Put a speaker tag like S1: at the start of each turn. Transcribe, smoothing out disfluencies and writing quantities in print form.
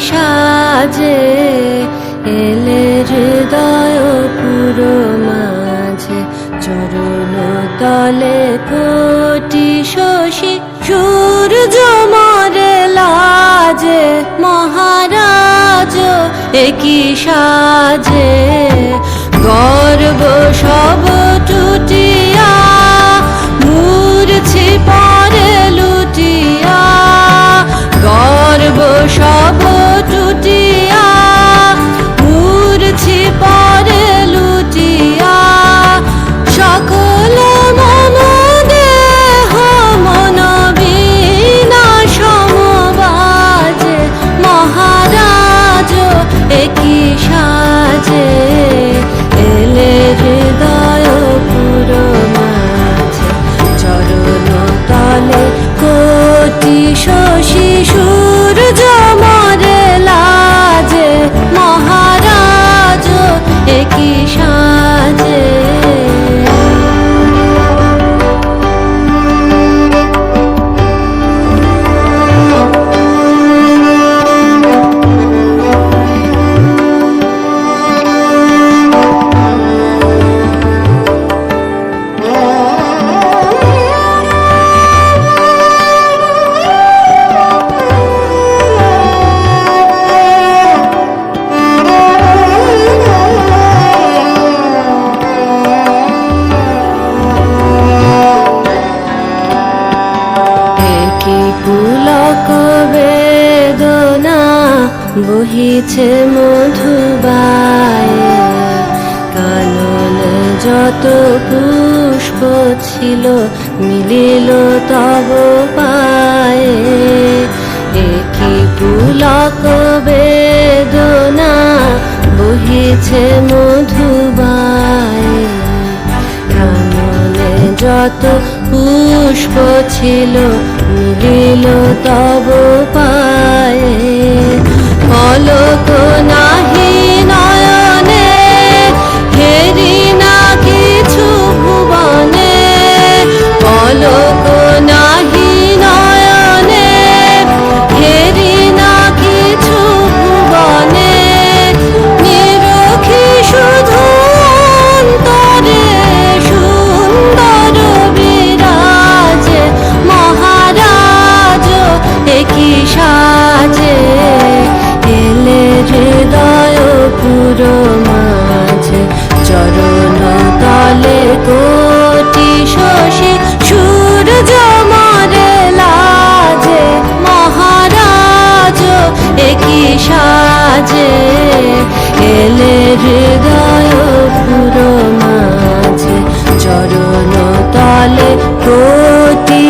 S1: সাজে এলে হৃদয় পুরো মাঝে, চরণ তলে কোটি শশী সূর্য মরে লাজে, মহারাজ একই সাজে গর্ব সব টুটিয়া মূর্ছি পরে লুটিয়া, গর্ব সব টুটিয়া মূর্ছি পরে লুটিয়া, সকল মন দেহ মন বিনা সমবাজে, মহারাজ একই সাজে এলে হৃদয় পুরো মাঝে, চরণ তলে কোটি শশী সূর্য মরে লাজে, মহারাজ একই সাজে। পুলক বেদনা বহিছে মধুবায়ে, কাননে যত পুষ্প ছিল মিলিল তব পায়ে, একই পুলক বেদনা বহিছে মধুবায়ে, কাননে যত পুষ্প ছিল মিলিল তব পায়ে, পলক নাহি নয়নে হেরি না কিছু ভুবনে, পলক নাহি নয়নে হেরি না কিছু ভুবনে, নিরখি শুধু অন্তরে সুন্দর বিরাজে, মহারাজ একই সাজে এলে হৃদয় পুরো মাঝে, চরণ তলে কোটি শশী সূর্য মরে লাজে, মহারাজ একই সাজে এলে হৃদয় পুরো মাঝে, চরণ তলে কোটি